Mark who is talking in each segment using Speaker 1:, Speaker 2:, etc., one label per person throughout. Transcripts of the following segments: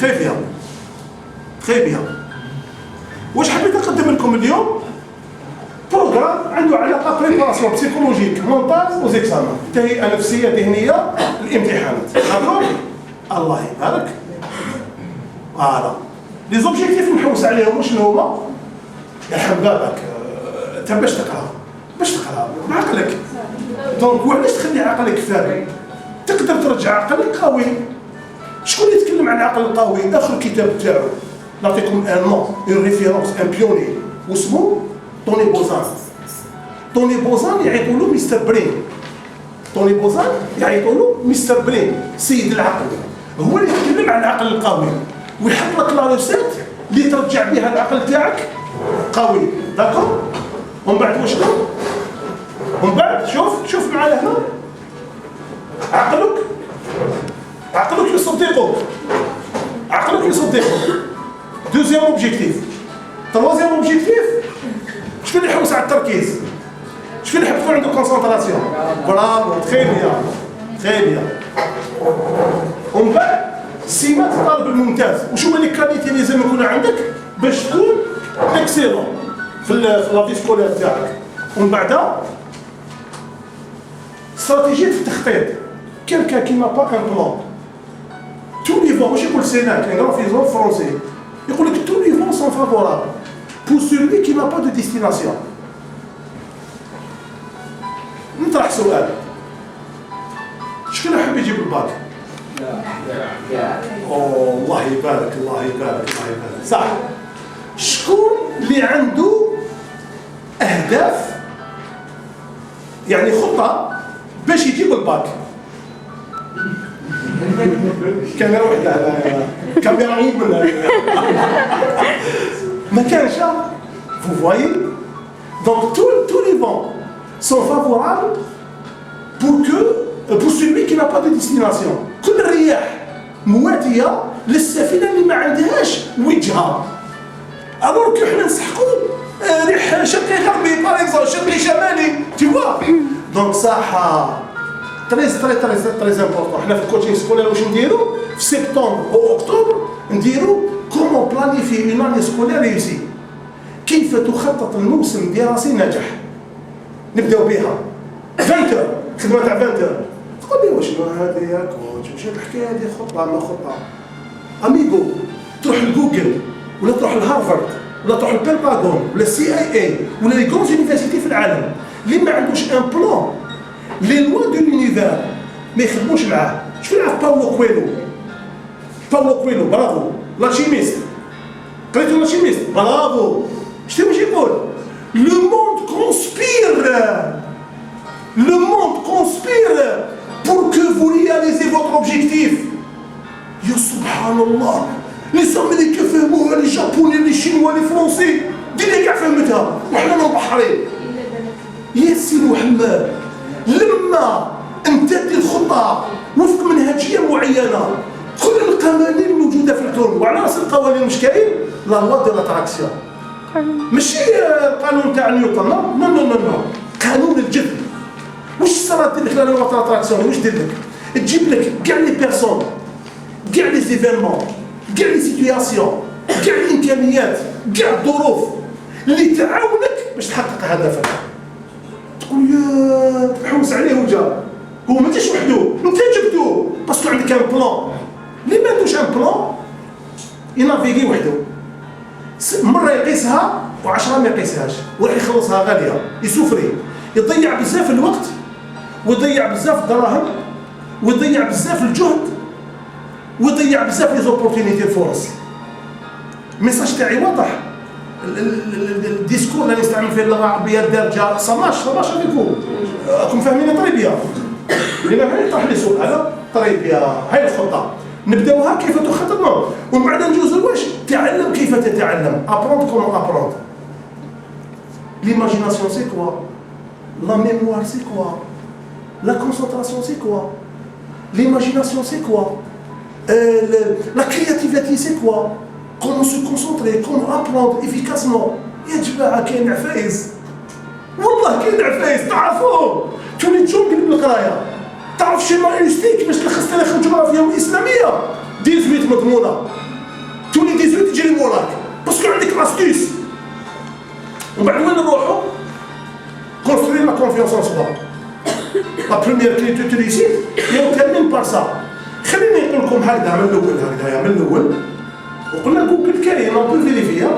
Speaker 1: تري بيان. واش حبيت نقدم لكم اليوم؟ بروغرام عنده علاقه بريباراسيون بسيكولوجيك مونتال وزيكزامان، تهيئه نفسيه ذهنيه للامتحانات. داكور؟ الله يبارك. فوالا لي زوبجيكتيف نحوس عليهم شنو هما؟ يرحم بابك انت باش تقرا بعقلك. دونك وعلاش تخلي عقلك فارغ؟ تقدر ترجع عقلك قوي. شكون اللي يتكلم عن العقل القوي؟ اخر كتاب تاعو نعطيكم ان نون اون ريفيرونس ان بيوني واسمه توني بوزان. توني بوزان يعيطوا له مستر برين. توني بوزان يعيطوا له مستر برين، سيد العقل. هو اللي يتكلم عن العقل القوي ويحط لك لا روسيت اللي ترجع بها العقل تاعك قوي. داكور؟ ومن بعد واش كان؟ ومن بعد شوف معايا هنا. عقلك يصدقك. دوزيام اوبجيكتيف. تروازيام اوبجيكتيف، شكون اللي يحوس على التركيز؟ شكون اللي يحب يكون عنده كونسونطراسيون؟ برافو، تخي بيان. ومن بعد سمات الطالب الممتاز. وش هما لي كاليتي اللي لازم يكونوا عندك باش تكون اكسيلون في لافي سكولير تاعك؟ ومن بعد استراتيجيه التخطيط. كيلكان كي ما با ان بلان. تو لي فون، ماشي يقول سيناك ان غران فيزون فرونسي، يقول لك تو لي فون سون فافورابل بور سولوي كي نا با دو ديستيناسيون. نطرح سؤال، شكون يحب يجيب الباك؟ الله يبارك. صح. شكون اللي عنده اهداف يعني خطه باش يجيب الباك؟ كاميرا وحده، كاميرا عيب ما كانش. Vous voyez? Donc tous les vents sont favorables pour celui qui n'a pas de destination. كل الرياح مواتيه للسفينه اللي ما عندهاش وجهه. alors que حنا نسحقوا ريح شرقي غربي باغ اكزومبل، شرقي شمالي، tu vois. donc صح très important. حنا في الكوتشينغ سكولير واش نديرو؟ في سبتمبر او اكتوبر نديرو كومون بلانيفي اون اني سكولير ريوسي. كيف تخطط الموسم دراسي ناجح. نبداو بها 20 خدمه تاع 20. تقول لي واش هذه يا كوتش واش الحكايه هذه خطه ما خطه؟ اميغو تروح لجوجل ولا تروح لهارفارد ولا تروح للبنتاغون ولا CIA ولا لي كونز يونيفرسيتي في العالم اللي ما عندوش ان بلان لي لوا دو لونيفير ما يخدموش معاه. شكون يعرف باولو كويلو؟ برافو. لاشيميست، قريتو لاشيميست؟ برافو. شتي واش يقول؟ لو موند conspire pour que vous réalisez votre objectif. يا سبحان الله، لي زامريكان فهموها، لي جابوني، لي شينوا، لي فرونسي، ديري كاع فهمتها وحنا منبحرين. يا سي محمد، لما انت دير خطه وفق منهجيه معينه، كل القوانين الموجوده في الكون، وعلى راس القوانين مش كاين لا لوا دو لاتراكسيون. ماشي القانون تاع نيوتن، نو قانون الجذب. واش صرا دير لك لا لوا تاع لاتراكسيون؟ واش دير لك؟ تجيب لك كاع لي بيرسون، كاع لي زيفينمون، كاع لي سيتوياسيون، كاع الامكانيات، كاع الظروف اللي تعاونك باش تحقق هدفك. تقول يا تحوس عليه وجا، هو ما جاش وحده، انت جبتو باسكو عندك ان بلان. اللي ما عندوش ان بلان ينافيغي وحده، مره يقيسها و10 ما يقيسهاش وراح يخلصها غاليه، يسوفري، يضيع بزاف الوقت ويضيع بزاف الدراهم ويضيع بزاف الجهد ويضيع بزاف لي زوبورتينيتي الفرص. الميساج تاعي واضح. الديسكور اللي نستعمل فيه اللغه العربيه الدارجه صماش هذيكو راكم فاهمين طري بيا. لما غير يطرح لي سؤال طري بيا. هاي الخطه نبداوها كيف تخطط، ومن بعد نجوزو واش تعلم كيف تتعلم. ابروند كومون ابروند. ليماجيناسيون سي كوا، لا ميموار سي كوا، لا كونسونطراسيون سي كوا، l'imagination c'est quoi, la créativité c'est quoi, comment se concentrer, comment apprendre efficacement. يا جماعة كاين عفايس، والله كاين عفايس تعرفوهم، تولي تجونغل بالقراية، تعرف شيما انستيك باش تلخص تاريخ الجغرافيا والإسلامية 18 مضمونة، تولي 18 تجري موراك باسكو عندك لاستيس. ومن بعد وين نروحو؟ construire la confiance en soi. La première clé de réussite, et on termine par ça. خليني نقول لكم هكذا من الاول هكذايا من الاول وقلنا جوجل كاين اون بو فيريفيا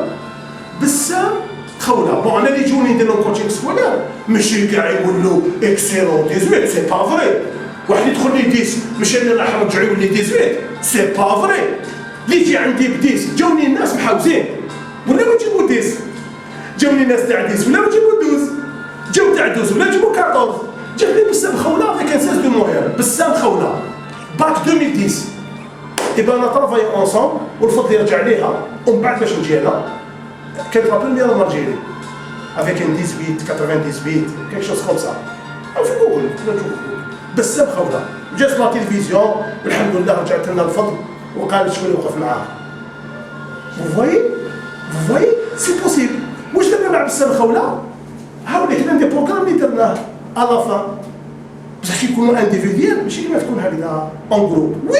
Speaker 1: بزاف خوله. بون انا اللي يجوني ندير لهم كوتشينغ سكولير ماشي كاع يولوا اكسيلون 18 سي با فري. واحد يدخل لي 10 ماشي انا راح نرجع يولي 18 سي با فري. اللي يجي عندي ب 10 جاوني الناس محاوزين ولاو يجيبوا 10 جاوني الناس تاع 10 ولاو يجيبوا 12 جاو تاع 12 ولا يجيبوا 14 جابني بزاف خوله افيك ان 16 دو مويان بزاف خوله. باك 2010 ايبا انا طرافاي اونصومبل والفضل يرجع ليها ومن بعد باش نجي انا كانت لا بروميير مارجيري افيك ان 18 98 كيك شوز كوم سا او في جوجل تقدر تشوف بزاف خوله. جات لا تلفزيون والحمد لله رجعت لنا الفضل وقال شكون اللي وقف معاه. فوايي سي بوسيبل. واش درنا مع بزاف خوله؟ هاوليك كاين دي بروغرام اللي درناه على فان بصح كيكونوا انديفيديال ماشي كيما تكون هكذا اون جروب. وي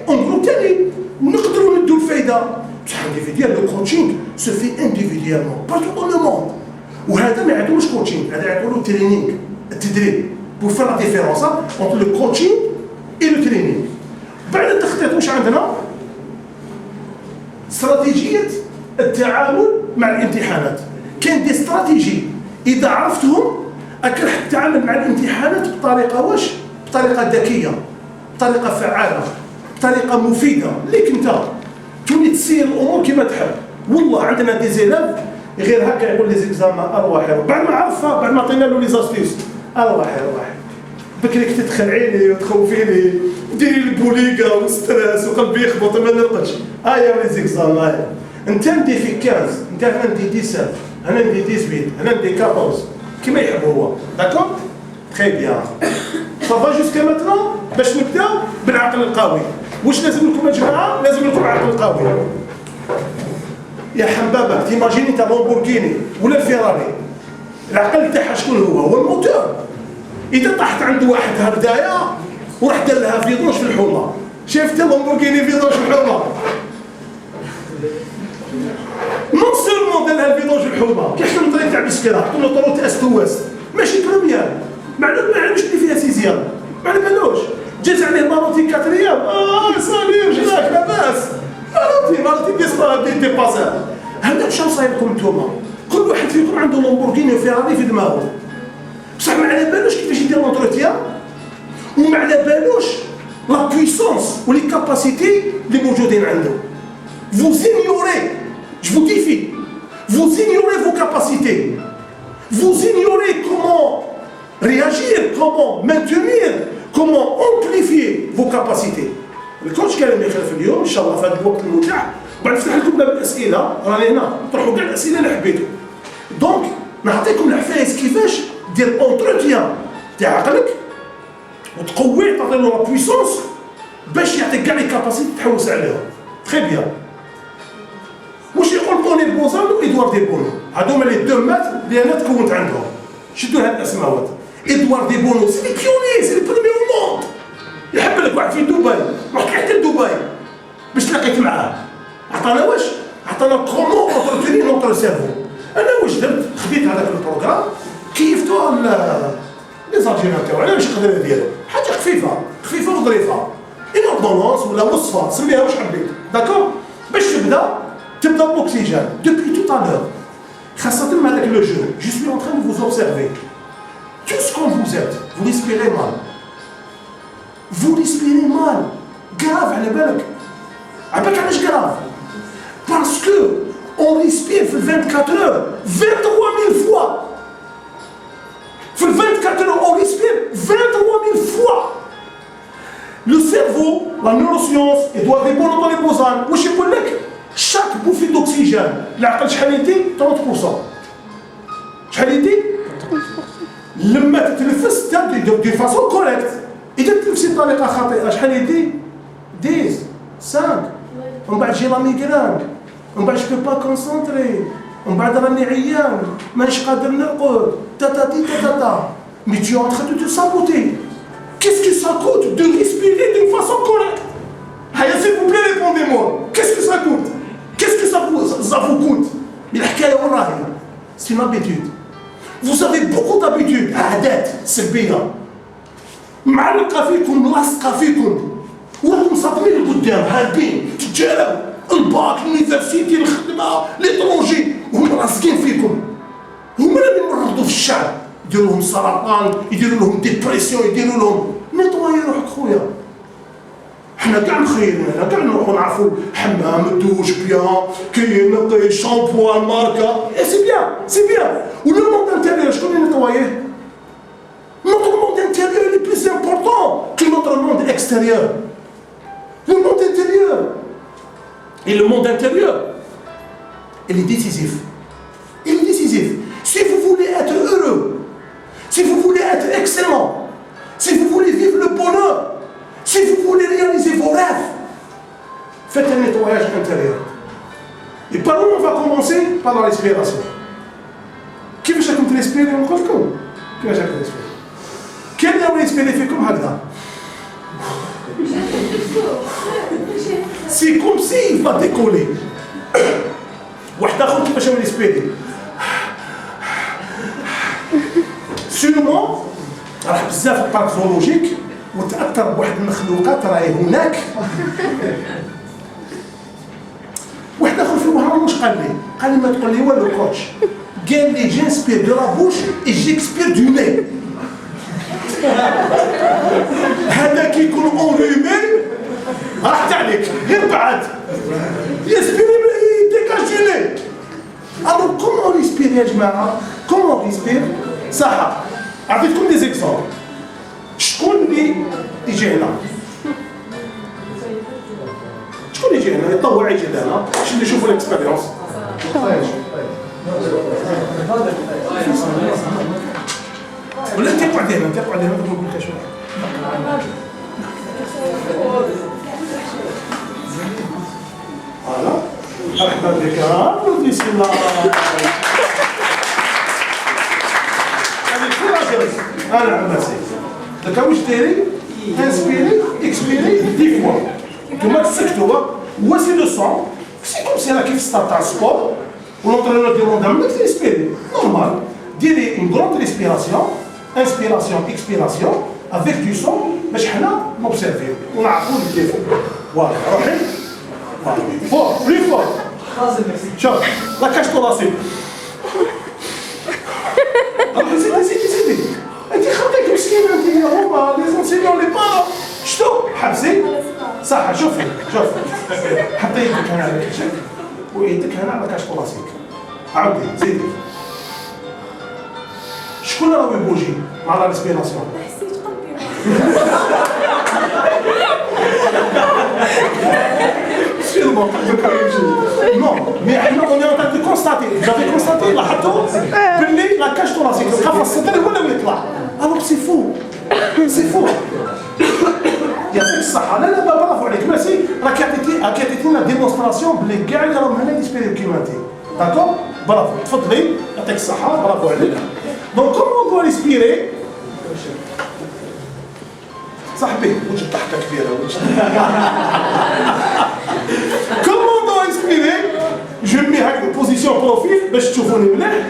Speaker 1: اون جروب تاني نقدروا ندوا الفايده بصح انديفيديال. لو كوتشينغ سو في انديفيديالمون بارتو دون لو موند. وهذا ما يعطولوش كوتشينغ هذا يعطولو ترينينغ التدريب بور فار لا ديفيرونس اونتر لو كوتشينغ اي لو ترينينغ. بعد التخطيط واش عندنا؟ استراتيجيه التعامل مع الامتحانات. كاين دي استراتيجي اذا عرفتهم راك راح تتعامل مع الامتحانات بطريقه واش؟ بطريقه ذكيه، بطريقه فعاله، بطريقه مفيده ليك انت. تولي تسير الامور كما تحب. والله عندنا دي زيلاف غير هكا يقول لي زيكزامان ارواحي بعد ما عرفها بعد ما عطينا له لي زاستيس ارواحي بكري كنت تخلعيني وتخوفيني ديري البوليكا والستريس وقلبي يخبط ما نرقدش. يا لي زيكزامان انت ندي في 15 انت ندي 17 انا ندي 18 انا ندي 14 كما يحب هو. داكور تري بيان صافا جوسكا ماتنون باش نبداو بالعقل القوي. واش لازم لكم يا جماعه؟ لازم لكم عقل قوي. يا حبابك تيماجيني تاع لامبورغيني ولا الفيراري العقل تاعها شكون هو؟ هو الموتور. اذا طاحت عند واحد هكذايا وراح دار لها فيدروج في الحومه شفت لامبورغيني فيدروج في الحومه نون سولمون دار لها الفيدروج في الحومه كيحكم الطريق تاع بسكره تقول له طروت است تو ويست ماشي بروميير ما علمش اللي فيها سيزيام ما على بالوش جات عليه ماروتي كاتريام سالي جراك لاباس ماروتي دي باسار. هذا واش صاير لكم نتوما؟ كل واحد فيكم عنده لامبورغيني وفيراري في دماغه بصح ما على بالوش كيفاش يدير لونتروتيان وما على بالوش لا بويسونس ولي كاباسيتي اللي موجودين عنده. Vous ignorez, je vous défie, vous ignorez vos capacités, vous ignorez comment réagir, comment maintenir, comment amplifier vos capacités. الكوتش كلام يخلف اليوم ان شاء الله في هذا الوقت المتاح بعد نفتح لكم باب الاسئله راني هنا طرحوا كاع الاسئله اللي حبيتوا. دونك نعطيكم العفايس كيفاش دير اونتروتيان تاع عقلك وتقويه تعطي له لا بويسونس باش يعطيك كاع لي كاباسيتي تحوس عليهم. تري بيان. واش يقول طوني بوزان وادوار دي بونو هذوما لي دو مات اللي انا تكونت عندهم. شدوا هاد الاسماوات. ادوار دي بونو سي لي بيوني سي لي بروميي او موند. يحب لك واحد في دبي رحت حتى لدبي باش تلاقيت معاه عطانا واش؟ عطانا كومون اونتروتيني نوتر سيرفو. انا واش درت؟ خديت هذاك البروغرام كيفتو لي زالجيريان تاعو باش نقدر نديرو حاجه خفيفه وظريفه اون اوردونونس ولا وصفه سميها واش حبيت. داكور باش تبدا بالاكسجين دوبوي تو الور خاصة مع هذاك لو جو جو سوي اون تران دو فوز اوبسيرفي tous comme vous êtes vous respirez mal. Vous respirez mal. Grave على بالك. عباك علاش grave؟ Parce que on respire في 24 heures 23000 fois. في 24 heures on respire 23000 fois. Le cerveau, la neuroscience, il doit répondre dans les bosons. واش يقول لك؟ chaque bouffée d'oxygène العقل شحال يدي 30%. شحال يدي؟ لما تتنفس دو فاسون كوريكت. إذا تنفسي بطريقة خاطئة شحال يدي؟ 10 5 ومن بعد تجي لا ميغران ومن بعد جو با كونسونطري ومن بعد راني عيان مانيش قادر نرقد تاتاتي تاتاتا. مي tu es en train de te saboter. Qu'est-ce que ça coûte de respirer d'une façon correcte? S'il vous plaît, répondez-moi. Qu'est-ce que ça coûte? بزاف وكنت الحكايه وين راهي؟ سي لابيتود. Vous avez beaucoup d'habitude عادات سلبيه معلقه فيكم لاصقه فيكم وراكم صادمين لقدام هاربين تجارب الباك اليونيفرسيتي الخدمه ليترونجي وهم لاصقين فيكم. هما اللي يمرضوا في الشعب يديروا لهم سرطان يديروا لهم ديبرسيون يديروا لهم نيطواي روحك خويا. حنا كاع مخيرين هنا كاع نروحوا نعرفوا الحمام الدوش بيان كاين نقي شامبوان ماركه سي بيان سي بيان. ولا الموند انتيريور شكون اللي نيطواييه؟ Notre monde intérieur est plus important que notre monde extérieur. Le monde intérieur. Et le monde intérieur, il est décisif. Il est décisif. Si vous voulez être heureux, si vous voulez être excellent, si vous voulez vivre le bonheur, si vous voulez réaliser vos rêves, faites un nettoyage intérieur. Et par où on va commencer? Par la respiration. Qui veut chacun respirer en quelque chose? Qui veut chacun respirer? كان يوم يسبيري فيكم هكذا سي كوم سي فا ديكولي. واحد اخر كيفاش يوم يسبيري سينو راح بزاف البارك زولوجيك وتاثر بواحد المخلوقات راهي هناك. واحد اخر في الوهران واش قال لي ما تقول لي والو كوتش قال لي جانسبير دو لا بوش اي جيكسبير دو ني. هذا كي يكون اونرومي راحت عليك غير بعد يسبيري ديكاجيني. الو كومون ريسبير يا جماعه كومون ريسبير صح. عطيتكم دي زيكزامبل. شكون اللي يجي هنا؟ شكون يجي هنا يطوع يجي هنا باش اللي يشوفوا الاكسبيريونس؟ ولا انت قاعد هنا نقول لك شويه. فوالا مرحبا بك بسم الله. هذه كلها انا عباسي داك واش دايرين انسبيري اكسبيري دي فوا نتوما تسكتوا هو سي لو سون سي كوم سي راه كيف ستار تاع السبور ولونترينور ديال مدام تسبيري نورمال ديري اون غروند ريسبيراسيون inspiration, expiration, avec du son, باش حنا نوبسيرفيو ونعرفوا اللي فوق. فوالا روحي فوالا فوق بلي فوق. شوف لا كاش طراسي. روحي زيدي انت خاطيك مسكينه انت هما لي زونسيون لي بارون شتو حبسي صح. شوفي حطي يدك هنا على الكشك ويدك هنا على كاش طراسيك. عاودي زيدي. شكون راهو يبوجي مع لا ريسبيراسيون؟ حسيت قلبي سيرمون نو مي احنا اوني اون تاع كونستاتي جافي كونستاتي لاحظتوا باللي لا كاش طراسيك الخف الصدري هو اللي يطلع. الوغ سي فو يعطيك الصحة. لا برافو عليك ميرسي. راك عطيتينا ديمونستراسيون بلي كاع اللي راهم هنا يسبيريو كيما انت. داكور برافو تفضلي يعطيك الصحة برافو عليك. Donc comment on doit respirer? صاحبي وجه ضحكة كبيرة وجه. Comment on doit respirer? Je mets هكذا بوزيسيون بروفيل باش تشوفوني مليح.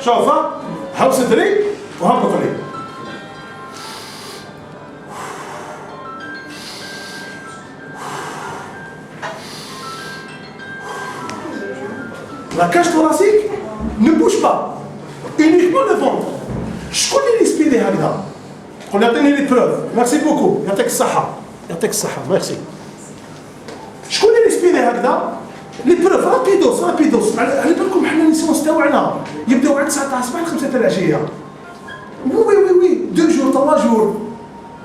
Speaker 1: شوفها هاو صدري وهبط لي. La cage thoracique ne bouge pas. Uniquement le ventre. شكون اللي يسبيري هكذا؟ قول يعطيني لي بروف. ميرسي بوكو يعطيك الصحة يعطيك الصحة ميرسي. شكون اللي يسبيري هكذا؟ لي بروف رابيدوس على بالكم حنا ليسونس تاوعنا يبداو عند 9 تاع الصباح ل 5 تاع العشية. وي 2 جور 3 جور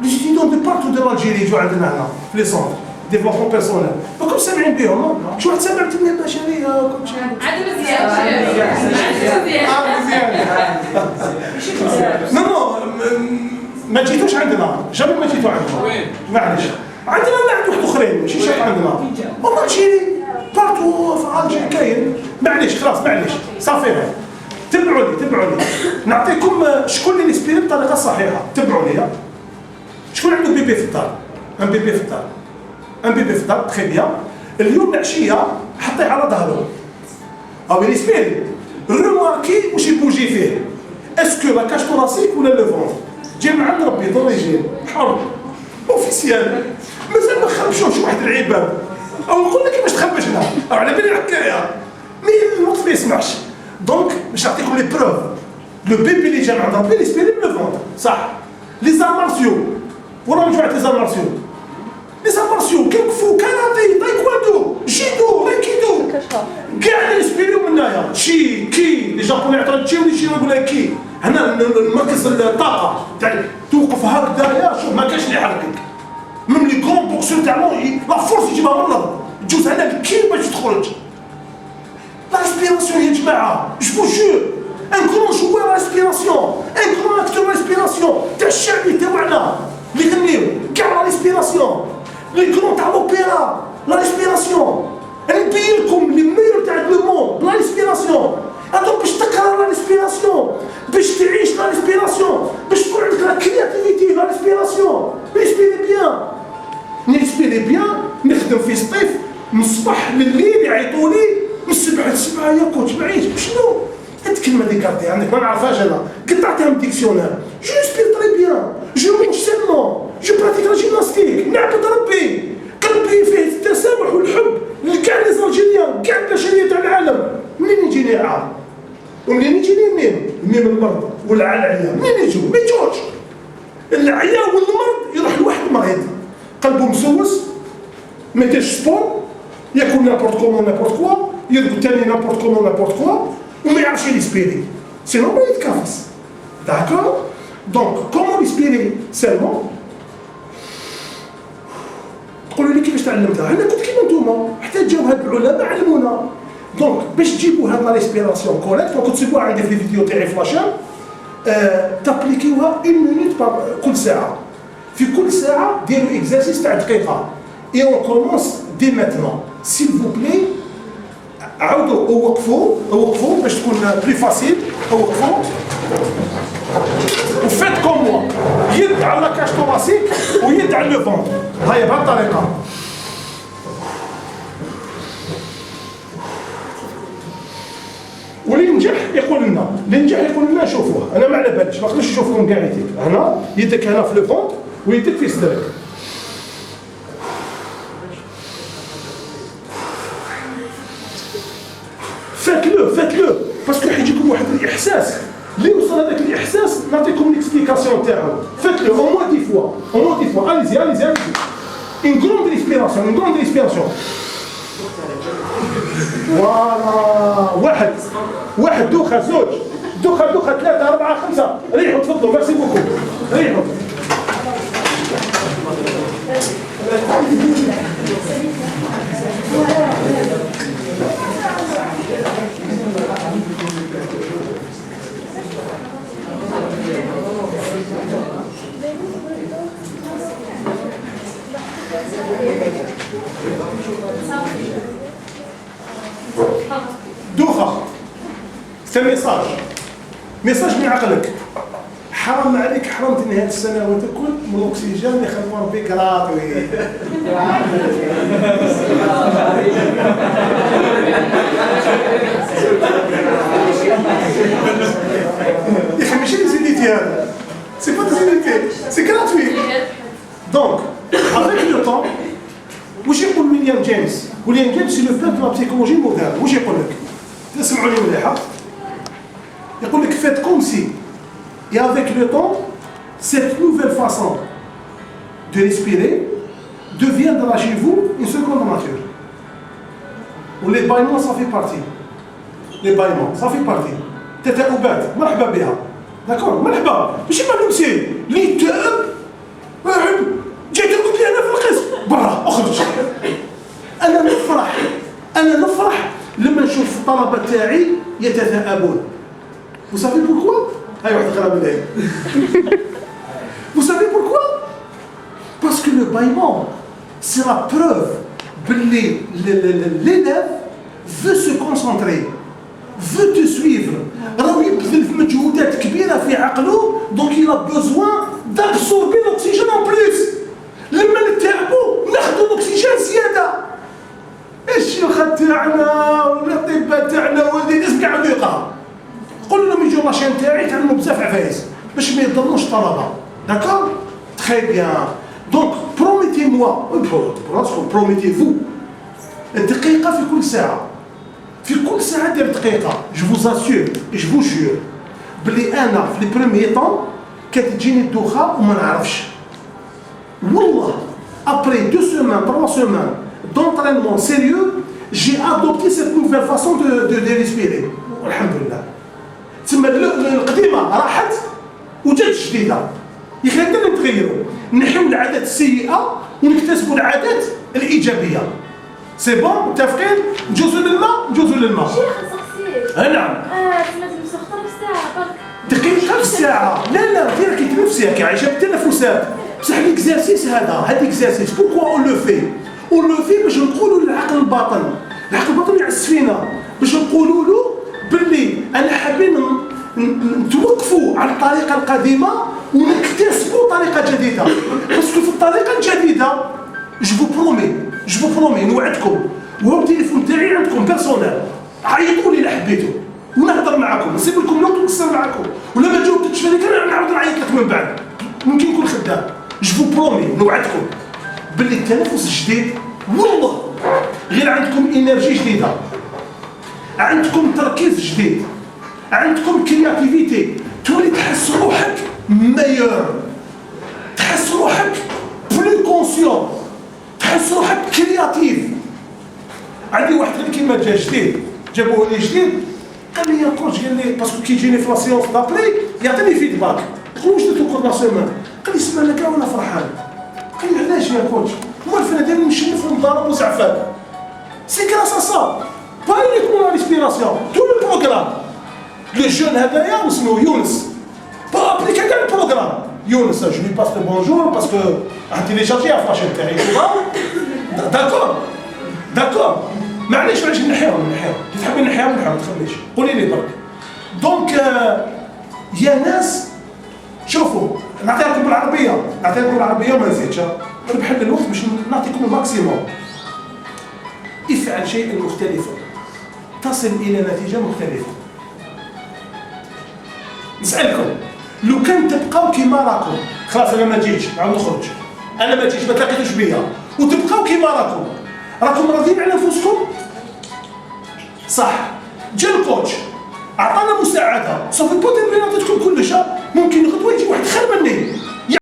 Speaker 1: لي ستودون دو بارتو دو لالجيري يجوا عندنا هنا في لي سونتر ديفلوبمون بيرسونيل. راكم سامعين بهم؟ شو واحد سامع التنمية البشرية كل شيء
Speaker 2: عاد مزيان
Speaker 1: نو ما جيتوش عندنا جابي ما جيتو عندنا معليش عندنا واحد اخرين ماشي شرط عندنا والله تجيني بارتو في الجيري كاين معليش خلاص معليش صافي. تبعوا لي نعطيكم شكون اللي يسبيري بالطريقه الصحيحه. تبعوا لي شكون عنده بيبي في الدار؟ ان بيبي في الدار تخي بيان. اليوم العشيه حطيه على ظهره او يريسبيري. روماركي واش يبوجي فيه، اسكو لا كاش طوراسيك ولا لو فونتر جاي من عند ربي دوريجين حر اوفيسيال، مازال ما خربشوش واحد العباد، او نقول لك كيفاش تخربشنا او على بالي حكايه مي الموت ما يسمعش. دونك باش نعطيكم لي بروف، لو بيبي اللي جا من عند ربي يريسبيري من لو فونتر صح. لي زامارسيو ولا مجموعه لي زامارسيو، لي زامارسيو كاين كفو كاراتي تايكواندو جيدو ريكيدو كاع يريسبيريو من هنايا. تشي كي لي جابوني يعطيو تشي ولي شي يقول لك كي هنا مركز الطاقه تاع توقف هكذايا. شوف ما كاينش اللي يحركك من لي كون بوكسور تاعو لا فورس يجيبها من الارض تجوز هنا الكي باش تخرج. لا ريسبيراسيون يا جماعه جو فو جور ان كرون جوار ريسبيراسيون، ان كرون اكتور ريسبيراسيون تاع الشعبي تاعنا اللي يغنيو كاع لا ريسبيراسيون. لي كرون تاع لوبيرا لا ريسبيراسيون. نبين لكم لي ميور تاع لو موند لا ريسبيراسيون. هذوك باش تقرا لا ريسبيراسيون، باش تعيش لا ريسبيراسيون، باش تكون عندك لا كرياتيفيتي لا ريسبيراسيون. ريسبيري بيان، نريسبيري بيان. نخدم في سطيف من الصباح لليل يعيطوا لي من 7 ل 7 يا كوتش معيش شنو هاد الكلمه اللي كارتي عندك ما نعرفهاش انا. قلت عطيها من ديكسيونير جو ريسبير تري بيان جو مونج سيلمون جو براتيك لا جيمناستيك. نعبد ربي قلبي فيه التسامح والحب لكاع لي زالجيريان كاع البشريه تاع العالم. منين يجيني عار ومنين يجيني الميم المرض والعيا منين يجوا؟ ما يجوش. العيا والمرض يروح لواحد مريض قلبه مسوس ما يديرش سبور، ياكل نابورت كومون نابورت كوا، يرقد تاني نابورت كومون نابورت كوا وما يعرفش يريسبيري سينو ما يتكافس. داكور دونك كومون ريسبيري سيرمون. تقولوا لي كيفاش تعلمتها؟ انا كنت كيما نتوما حتى جاو هاد العلماء علمونا. دونك باش تجيبوا هاد لا ريسبيراسيون كوريكت دونك تسيبوها عندي في الفيديو تاعي فلاشان تابليكيوها 1 مينوت كل ساعه. في كل ساعه ديروا اكزرسيس تاع دقيقه. اي اون كومونس دي ماتنون سيل فو بلي. عاودوا وقفوا باش تكون بلي فاسيل. وقفوا وفيت كوم موا يد على لاكاج طوراسيك ويد على لو فونتر. هاي بهذه الطريقه. واللي ينجح يقول لنا شوفوه. انا ما على باليش ما نقدرش نشوفهم كاع يديك. هنا يدك هنا في لو فونتر ويدك في صدرك. فاتلو باسكو حيجيكم واحد الاحساس اللي يوصل هذاك الاحساس نعطيكم ليكسبليكاسيون تاعو. فاتلو او موان دي فوا اليزي ان كروند ريسبيراسيون. فوالا واحد دوخه زوج دوخه 3 4 5 ريحوا تفضلوا. ميرسي بوكو ريحوا. دوخه سي ميساج من عقلك. حرام عليك حرمتني هذه السنوات الكل من الاكسجين اللي خلوا ربي كراطوي. يا اخي ماشي زيدتي هذا سي با زيدتي سي كراطوي. دونك افيك لو طون واش يقول ويليام جيمس سي لو بلان دو لا بسيكولوجي مودرن. واش يقول لك؟ تسمعوني مليحه. يقول لك faites comme si et avec le temps cette nouvelle façon de respirer deviendra chez vous une seconde nature. Ou les bâillements ça fait partie. Les bâillements ça fait partie. تتأوبات مرحبا بها. داكور مرحبا ماشي ملمسي لي تاب جاي ترقد لي انا في القسم برا اخرج. انا نفرح لما نشوف الطلبه تاعي يتثاءبون. Vous savez pourquoi? Vous savez pourquoi? Parce que le bâillement, c'est la preuve que l'élève veut se concentrer, veut te suivre. Donc il a besoin d'absorber l'oxygène en plus. لما نتعبوا ناخذوا الأكسجين زيادة. الشيوخ تاعنا والاطباء تاعنا D'accord? Très bien. Donc, promettez-moi, promettez-vous الدقيقة في كل ساعة. في كل ساعة دير دقيقة. Je vous assure et je vous jure بلي أنا في لي بروميي طون كتجيني الدوخة وما نعرفش. والله après 2 semaines, 3 semaines d'entraînement sérieux, j'ai adopté cette nouvelle façon de respirer. الحمد لله. تسمى القديمة راحت وجات جديدة. يخلينا نتغيروا، نحيو العادات السيئة ونكتسبوا العادات الإيجابية. سي بون متفقين؟ نجوزوا للماء.
Speaker 2: شيخ سقسيك.
Speaker 1: نعم.
Speaker 2: لازم نسخر في الساعة برك.
Speaker 1: دقيقة في الساعة. لا ديرك كيتنفسي عايشة بالتنفسات. بصح ليكزارسيس هاد اكزارسيس بوركوا اون لو في؟ اون لو في باش نقولوا للعقل الباطن، العقل الباطن يعس فينا باش نقولوا له باللي انا حابين نتوقفوا على الطريقة القديمة ونكتسبوا طريقة جديدة. باسكو في الطريقة الجديدة جو برومي نوعدكم، وهو التليفون تاعي عندكم بيرسونيل، عيطوا لي الا حبيتوا ونهضر معكم، نسيب لكم نوت ونقصر معكم، ولا ما جاوبتش عليك انا نعاود نعيط لك من بعد، ممكن نكون خدام. جو برومي نوعدكم باللي التنفس الجديد والله غير عندكم انرجي جديده، عندكم تركيز جديد، عندكم كرياتيفيتي، تولي تحس روحك ميور، تحس روحك بلو كونسيون، تحس روحك كرياتيف. عندي واحد غير كيما جا جديد، جابوه لي جديد، قال لي يا كوتش، قال لي باسكو كيجيني في لاسيونس دابري يعطيني فيدباك، قلت له واش درتو كل لا سيمان؟ قال لي سمعنا كاع وانا فرحان. قال لي علاش يا كوتش؟ هو الفنان ديالي مشرف ومضارب وزعفان. سي كراس ا سا با يونيكمون لا ريسبيراسيون، تو لو بروغرام. لو جون هذايا اسمه يونس، با ابليكا كاع البروغرام. يونس جو لي باس لو بونجور باسكو تيليشارجي افلاش تاعي داكور. معليش علاش نحيهم كي تحبي نحيهم ما تخليش، قولي لي برك. دونك يا ناس شوفوا، نعطيكم بالعربيه وما نزيدش، نربح الوقت باش نعطيكم الماكسيموم. افعل شيئا مختلفا تصل الى نتيجه مختلفه. نسالكم، لو كان تبقاو كيما راكم، خلاص انا ما جيتش نعاود نخرج، انا ما جيتش ما تلاقيتوش بيا، وتبقاو كيما راكم راضيين على انفسكم؟ صح. جا الكوتش عطانا مساعده، صافي بوتين بين عطيتكم كلش، ممكن غدوه يجي واحد خير مني،